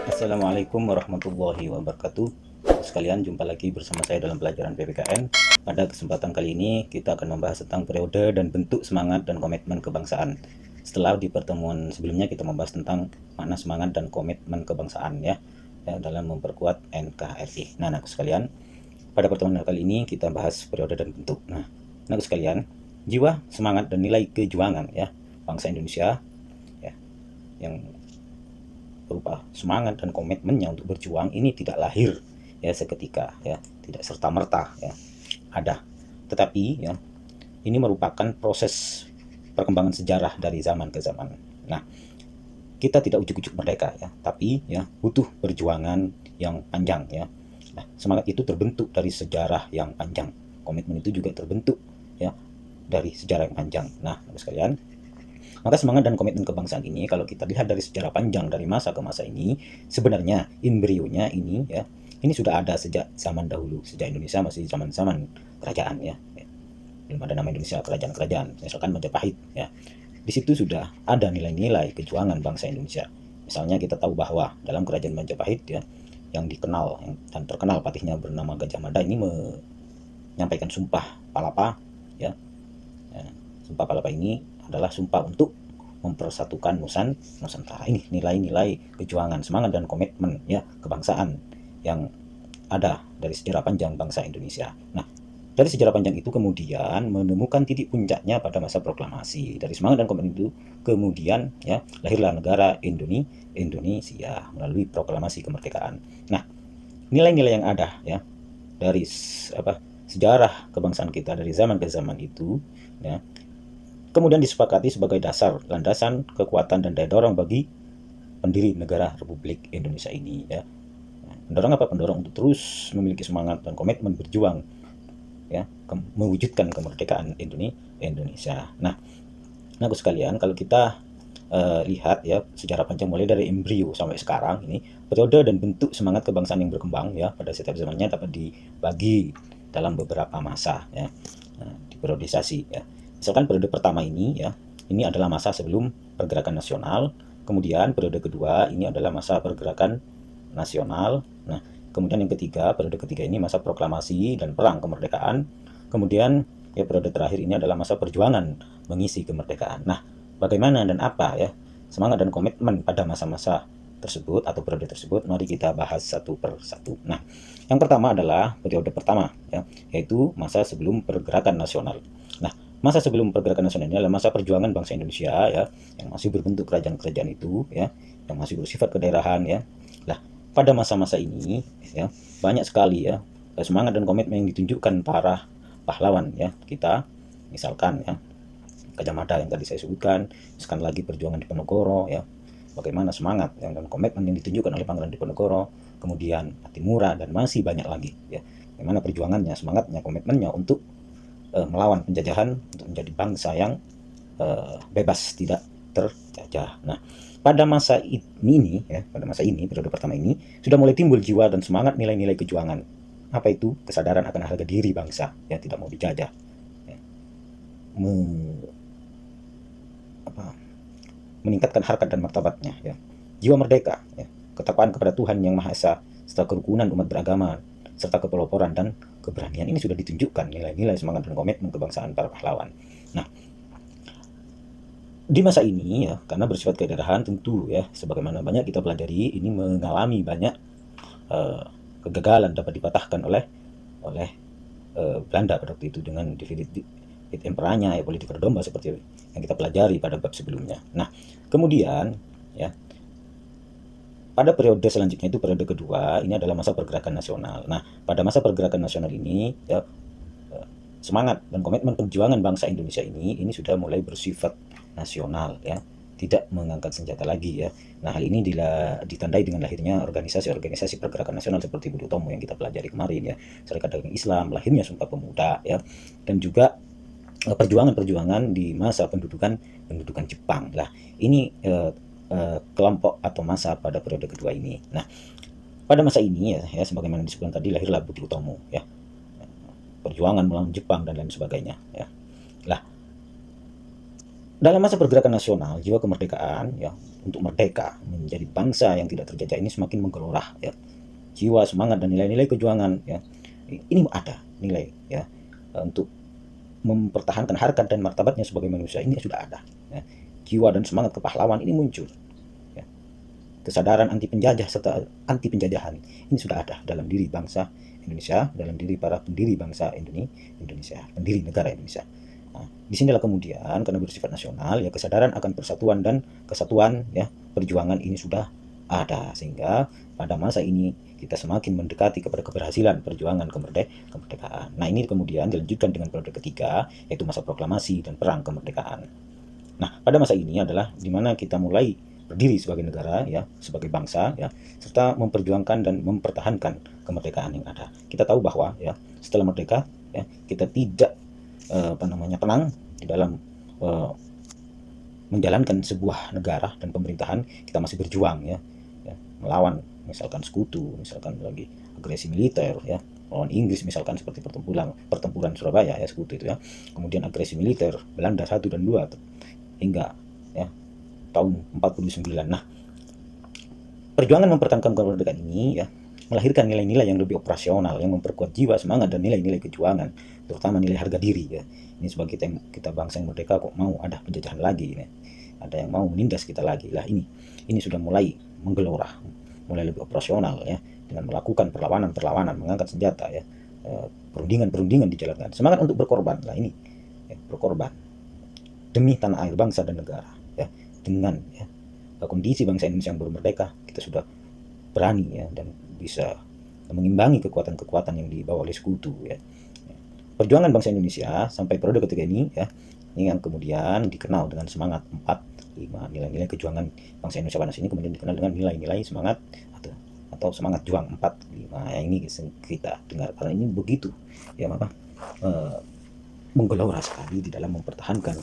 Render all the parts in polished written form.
Assalamualaikum warahmatullahi wabarakatuh. Sekalian, jumpa lagi bersama saya dalam pelajaran PPKN. Pada kesempatan kali ini kita akan membahas tentang periode dan bentuk semangat dan komitmen kebangsaan. Setelah di pertemuan sebelumnya kita membahas tentang makna semangat dan komitmen kebangsaan ya dalam memperkuat NKRI. Nah, anak sekalian, pada pertemuan kali ini kita bahas periode dan bentuk. Nah, anak sekalian, jiwa, semangat dan nilai kejuangan ya bangsa Indonesia ya yang berupa semangat dan komitmennya untuk berjuang ini tidak lahir ya seketika ya, tidak serta-merta ya ada, tetapi ya ini merupakan proses perkembangan sejarah dari zaman ke zaman. Nah, kita tidak ujuk-ujuk merdeka ya, tapi ya butuh perjuangan yang panjang ya. Nah, semangat itu terbentuk dari sejarah yang panjang, komitmen itu juga terbentuk ya dari sejarah yang panjang. Nah, sekalian, maka semangat dan komitmen kebangsaan ini kalau kita lihat dari sejarah panjang dari masa ke masa ini, sebenarnya embrionya ini ya, ini sudah ada sejak zaman dahulu, sejak Indonesia masih zaman-zaman kerajaan ya. Belum ada nama Indonesia kerajaan-kerajaan, misalkan Majapahit ya. Di situ sudah ada nilai-nilai kejuangan bangsa Indonesia. Misalnya kita tahu bahwa dalam kerajaan Majapahit ya, yang dikenal dan terkenal patihnya bernama Gajah Mada ini menyampaikan sumpah palapa ya. Sumpah palapa ini adalah sumpah untuk mempersatukan Nusantara. Ini nilai-nilai kejuangan, semangat dan komitmen ya kebangsaan yang ada dari sejarah panjang bangsa Indonesia. Nah, dari sejarah panjang itu kemudian menemukan titik puncaknya pada masa proklamasi. Dari semangat dan komitmen itu kemudian ya lahirlah negara Indonesia melalui proklamasi kemerdekaan. Nah, nilai-nilai yang ada ya dari sejarah kebangsaan kita dari zaman ke zaman itu ya kemudian disepakati sebagai dasar, landasan, kekuatan, dan daya dorong bagi pendiri negara Republik Indonesia ini ya. Pendorong apa? Pendorong untuk terus memiliki semangat dan komitmen berjuang ya mewujudkan kemerdekaan Indonesia. Nah, aku sekalian, kalau kita lihat ya sejarah panjang mulai dari embrio sampai sekarang ini, periode dan bentuk semangat kebangsaan yang berkembang ya pada setiap zamannya dapat dibagi dalam beberapa masa ya. Nah, diperiodisasi ya. Misalkan periode pertama ini ya, ini adalah masa sebelum pergerakan nasional. Kemudian periode kedua ini adalah masa pergerakan nasional. Nah, kemudian yang ketiga, periode ketiga ini masa proklamasi dan perang kemerdekaan. Kemudian ya periode terakhir ini adalah masa perjuangan mengisi kemerdekaan. Nah, bagaimana dan apa ya semangat dan komitmen pada masa-masa tersebut atau periode tersebut, mari kita bahas satu per satu. Nah, yang pertama adalah periode pertama ya, yaitu masa sebelum pergerakan nasional. Nah, masa sebelum pergerakan nasional ini adalah masa perjuangan bangsa Indonesia ya, yang masih berbentuk kerajaan-kerajaan itu ya, yang masih bersifat kedaerahan ya. Nah, pada masa-masa ini ya banyak sekali ya semangat dan komitmen yang ditunjukkan para pahlawan ya kita, misalkan ya Gajah Mada yang tadi saya sebutkan, sekali lagi perjuangan Diponegoro ya, bagaimana semangat dan komitmen yang ditunjukkan oleh Pangeran Diponegoro, kemudian Patimura dan masih banyak lagi ya, bagaimana perjuangannya, semangatnya, komitmennya untuk melawan penjajahan, untuk menjadi bangsa yang bebas, tidak terjajah. Nah, pada masa ini ya, pada masa ini periode pertama ini sudah mulai timbul jiwa dan semangat nilai-nilai kejuangan. Apa itu? Kesadaran akan harga diri bangsa ya, tidak mau dijajah ya. Meningkatkan harkat dan martabatnya ya. Jiwa merdeka ya, ketakwaan kepada Tuhan Yang Maha Esa serta kerukunan umat beragama serta kepeloporan dan keberanian ini sudah ditunjukkan nilai-nilai semangat dan komitmen kebangsaan para pahlawan. Nah, di masa ini ya, karena bersifat kedaerahan tentu ya, sebagaimana banyak kita pelajari, ini mengalami banyak kegagalan dapat dipatahkan oleh Belanda pada waktu itu dengan definitif emperanya ya, politik domba seperti yang kita pelajari pada bab sebelumnya. Nah, kemudian ya pada periode selanjutnya itu periode kedua, ini adalah masa pergerakan nasional. Nah, pada masa pergerakan nasional ini ya semangat dan komitmen perjuangan bangsa Indonesia ini sudah mulai bersifat nasional ya, tidak mengangkat senjata lagi ya. Nah, hal ini ditandai dengan lahirnya organisasi-organisasi pergerakan nasional seperti Budi Utomo yang kita pelajari kemarin ya, Serikat Dagang Islam, lahirnya Sumpah Pemuda ya, dan juga perjuangan-perjuangan di masa pendudukan Jepang. Lah, ini kelompok atau masa pada periode kedua ini. Nah, pada masa ini ya sebagaimana disebutkan tadi, lahirlah Budi Utomo ya, perjuangan melawan Jepang dan lain sebagainya ya. Lah, Dalam masa pergerakan nasional, jiwa kemerdekaan ya untuk merdeka menjadi bangsa yang tidak terjajah ini semakin menggelora ya. Jiwa, semangat dan nilai-nilai kejuangan ya. Ini ada nilai ya untuk mempertahankan harkat dan martabatnya sebagai manusia, ini sudah ada ya. Jiwa dan semangat kepahlawan ini muncul ya. Kesadaran anti penjajah serta anti penjajahan ini sudah ada dalam diri bangsa Indonesia, dalam diri para pendiri bangsa Indonesia, pendiri negara Indonesia. Nah, disinilah kemudian karena bersifat nasional ya, kesadaran akan persatuan dan kesatuan ya perjuangan ini sudah ada, sehingga pada masa ini kita semakin mendekati kepada keberhasilan perjuangan kemerdekaan. Nah, ini kemudian dilanjutkan dengan periode ketiga, yaitu masa proklamasi dan perang kemerdekaan. Nah, pada masa ini adalah dimana kita mulai berdiri sebagai negara ya, sebagai bangsa ya, serta memperjuangkan dan mempertahankan kemerdekaan yang ada. Kita tahu bahwa ya setelah merdeka ya kita tidak tenang di dalam menjalankan sebuah negara dan pemerintahan. Kita masih berjuang ya melawan misalkan sekutu, misalkan lagi agresi militer ya, melawan Inggris misalkan seperti pertempuran Surabaya ya, sekutu itu ya. Kemudian agresi militer Belanda 1 dan 2 hingga ya tahun 49. Nah, perjuangan mempertahankan kemerdekaan ini ya melahirkan nilai-nilai yang lebih operasional, yang memperkuat jiwa, semangat dan nilai-nilai kejuangan, terutama nilai harga diri ya. Ini sebagai kita bangsa yang merdeka kok mau ada penjajahan lagi ya. Ada yang mau menindas kita lagi lah. Ini sudah mulai menggelora, mulai lebih operasional ya, dengan melakukan perlawanan, mengangkat senjata ya, perundingan dijalankan, semangat untuk berkorban lah ini ya, berkorban demi tanah air, bangsa dan negara ya. Dengan ya kondisi bangsa Indonesia yang baru merdeka, kita sudah berani ya dan bisa mengimbangi kekuatan-kekuatan yang dibawa oleh sekutu ya. Perjuangan bangsa Indonesia sampai periode ketiga ini ya, ini yang kemudian dikenal dengan semangat 4-5, nilai-nilai kejuangan bangsa Indonesia pada sini kemudian dikenal dengan nilai-nilai semangat atau semangat juang 4-5 ya. Ini kita dengar karena ini begitu ya, maka menggelora sekali di dalam mempertahankan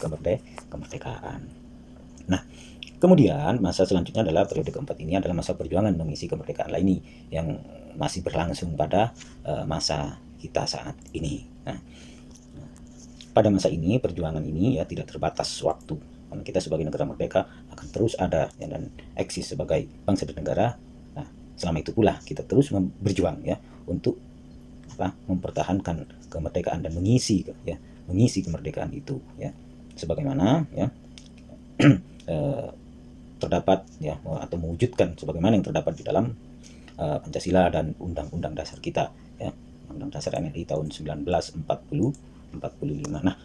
kemerdekaan. Nah, kemudian masa selanjutnya adalah periode keempat, ini adalah masa perjuangan mengisi kemerdekaan lainnya yang masih berlangsung pada masa kita saat ini. Nah, pada masa ini perjuangan ini ya tidak terbatas waktu. Karena kita sebagai negara merdeka akan terus ada ya, dan eksis sebagai bangsa dan negara. Nah, selama itu pula kita terus berjuang ya untuk mempertahankan kemerdekaan dan mengisi kemerdekaan itu ya, sebagaimana ya terdapat ya atau mewujudkan sebagaimana yang terdapat di dalam Pancasila dan Undang-Undang Dasar kita ya, Undang Dasar RI tahun 1945. Nah,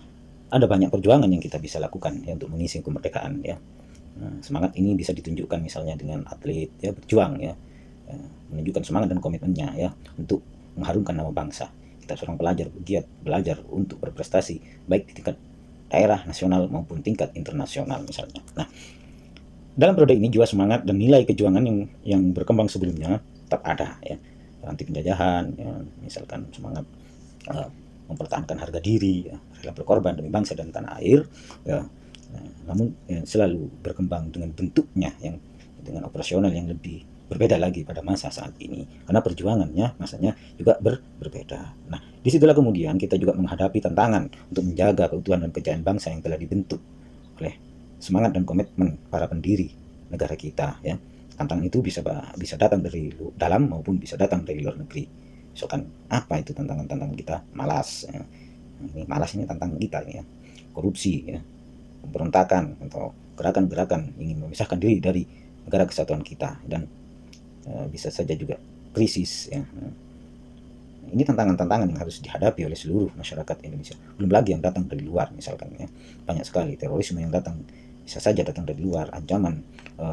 ada banyak perjuangan yang kita bisa lakukan ya untuk mengisi kemerdekaan ya. Nah, semangat ini bisa ditunjukkan misalnya dengan atlet ya berjuang ya, menunjukkan semangat dan komitmennya ya untuk mengharumkan nama bangsa. Kita seorang pelajar giat belajar untuk berprestasi baik di tingkat daerah, nasional maupun tingkat internasional misalnya. Nah, dalam periode ini jiwa semangat dan nilai kejuangan yang berkembang sebelumnya tetap ada ya, anti penjajahan ya, misalkan semangat mempertahankan harga diri ya, rela berkorban demi bangsa dan tanah air ya. Namun ya, selalu berkembang dengan bentuknya yang dengan operasional yang lebih berbeda lagi pada masa saat ini karena perjuangannya masanya juga berbeda. Nah, disitulah kemudian kita juga menghadapi tantangan untuk menjaga keutuhan dan kejayaan bangsa yang telah dibentuk oleh semangat dan komitmen para pendiri negara kita ya. Tantangan itu bisa datang dari dalam maupun bisa datang dari luar negeri. Misalkan apa itu tantangan kita? Malas ya. Ini malas, ini tantangan kita ya. Korupsi ya, pemberontakan atau gerakan-gerakan ingin memisahkan diri dari negara kesatuan kita, dan bisa saja juga krisis ya. Ini tantangan-tantangan yang harus dihadapi oleh seluruh masyarakat Indonesia. Belum lagi yang datang dari luar misalkan ya. Banyak sekali terorisme yang datang, bisa saja datang dari luar, ancaman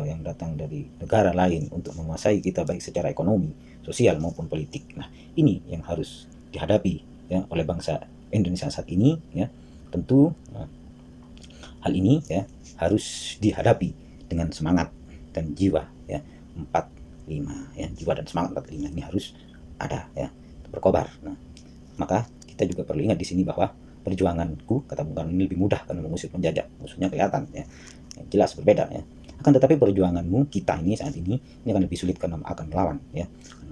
yang datang dari negara lain untuk menguasai kita baik secara ekonomi, sosial maupun politik. Nah, ini yang harus dihadapi ya oleh bangsa Indonesia saat ini ya. Tentu hal ini ya harus dihadapi dengan semangat dan jiwa ya 45 ya, jiwa dan semangat 45 ini harus ada ya, berkobar. Nah, maka kita juga perlu ingat di sini bahwa perjuanganku, kata Bung Karno, ini lebih mudah karena mengusir penjajah. Musuhnya kelihatan ya, jelas berbeda ya. Akan tetapi perjuanganmu kita ini saat ini akan lebih sulit karena akan melawan ya,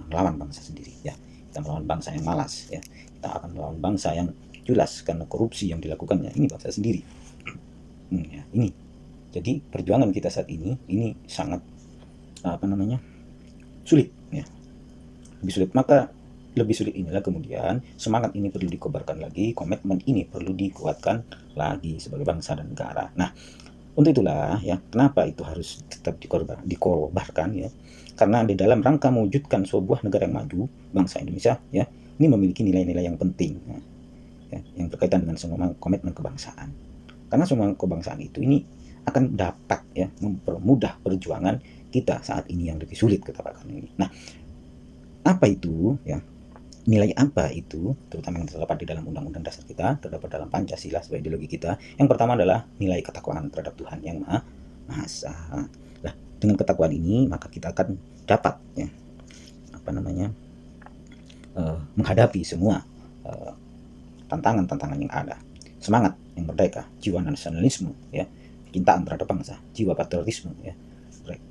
melawan bangsa sendiri ya. Kita melawan bangsa yang malas ya, kita akan melawan bangsa yang jelas karena korupsi yang dilakukannya ini bangsa sendiri. Ya, ini Jadi perjuangan kita saat ini sangat sulit ya, lebih sulit. Maka lebih sulit inilah kemudian semangat ini perlu dikobarkan lagi, komitmen ini perlu dikuatkan lagi sebagai bangsa dan negara. Nah, untuk itulah ya, kenapa itu harus tetap dikobarkan ya? Karena di dalam rangka mewujudkan sebuah negara yang maju, bangsa Indonesia ya, ini memiliki nilai-nilai yang penting ya, yang berkaitan dengan semua komitmen kebangsaan. Karena semua kebangsaan itu ini akan dapat ya mempermudah perjuangan kita saat ini yang lebih sulit katakan ini. Nah, apa itu ya? Nilai apa itu, terutama yang terdapat di dalam Undang-Undang Dasar kita, terdapat dalam Pancasila sebagai ideologi kita. Yang pertama adalah nilai ketakwaan terhadap Tuhan Yang Maha Esa. Nah, dengan ketakwaan ini maka kita akan dapat ya, menghadapi semua tantangan-tantangan yang ada. Semangat yang merdeka, jiwa nasionalisme ya, kecintaan terhadap bangsa, jiwa patriotisme ya,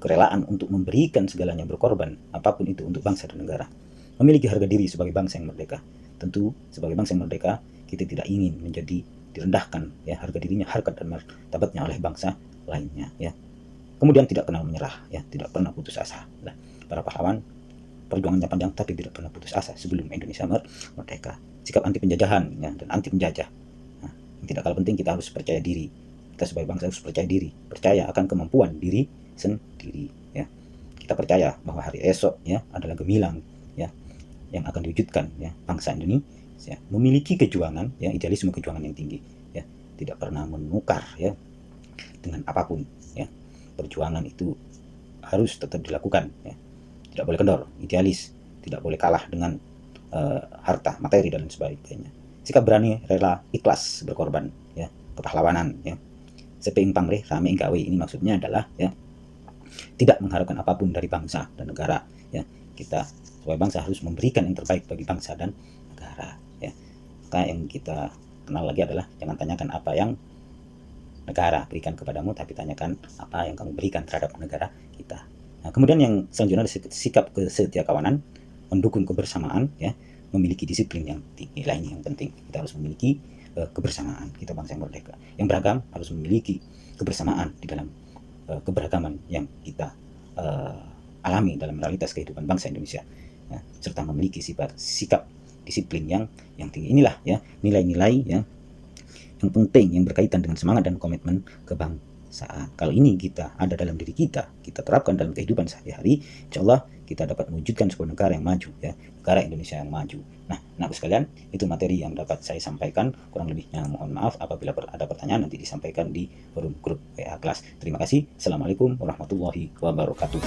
kerelaan untuk memberikan segalanya, berkorban apapun itu untuk bangsa dan negara. Memiliki harga diri sebagai bangsa yang merdeka. Tentu sebagai bangsa yang merdeka kita tidak ingin menjadi direndahkan ya harga dirinya, harkat dan martabatnya oleh bangsa lainnya ya. Kemudian tidak kenal menyerah ya, tidak pernah putus asa. Nah, para pahlawan perjuangannya panjang tapi tidak pernah putus asa sebelum Indonesia merdeka. Sikap anti penjajahan ya, dan anti penjajah. Nah, yang tidak kalah penting kita harus percaya diri. Kita sebagai bangsa harus percaya diri, percaya akan kemampuan diri sendiri ya. Kita percaya bahwa hari esok ya adalah gemilang ya, yang akan diwujudkan ya bangsa Indonesia memiliki kejuangan ya, idealisme kejuangan yang tinggi ya, tidak pernah menukar ya dengan apapun ya. Perjuangan itu harus tetap dilakukan ya, tidak boleh kendor, idealis, tidak boleh kalah dengan harta, materi dan sebagainya. Sikap berani, rela, ikhlas berkorban ya, kepahlawanan ya. Sepeing pamrih rame gawe, ini maksudnya adalah ya tidak mengharapkan apapun dari bangsa dan negara ya. Kita sebagai bangsa harus memberikan yang terbaik bagi bangsa dan negara ya. Maka yang kita kenal lagi adalah jangan tanyakan apa yang negara berikan kepadamu, tapi tanyakan apa yang kamu berikan terhadap negara kita. Nah, kemudian yang selanjutnya ada sikap kesetiakawanan, mendukung kebersamaan ya, memiliki disiplin yang tinggi. Lainnya yang penting kita harus memiliki kebersamaan. Kita bangsa yang merdeka yang beragam harus memiliki kebersamaan di dalam keberagaman yang kita alami dalam realitas kehidupan bangsa Indonesia ya, serta memiliki sikap disiplin yang tinggi. Inilah ya nilai-nilai ya yang penting yang berkaitan dengan semangat dan komitmen kebangsaan. Kalau ini kita ada dalam diri kita, kita terapkan dalam kehidupan sehari-hari, insya Allah kita dapat mewujudkan sebuah negara yang maju ya, negara Indonesia yang maju. Nah, anak sekalian, itu materi yang dapat saya sampaikan. Kurang lebihnya mohon maaf apabila ada pertanyaan nanti disampaikan di forum grup WA kelas. Terima kasih. Assalamualaikum warahmatullahi wabarakatuh.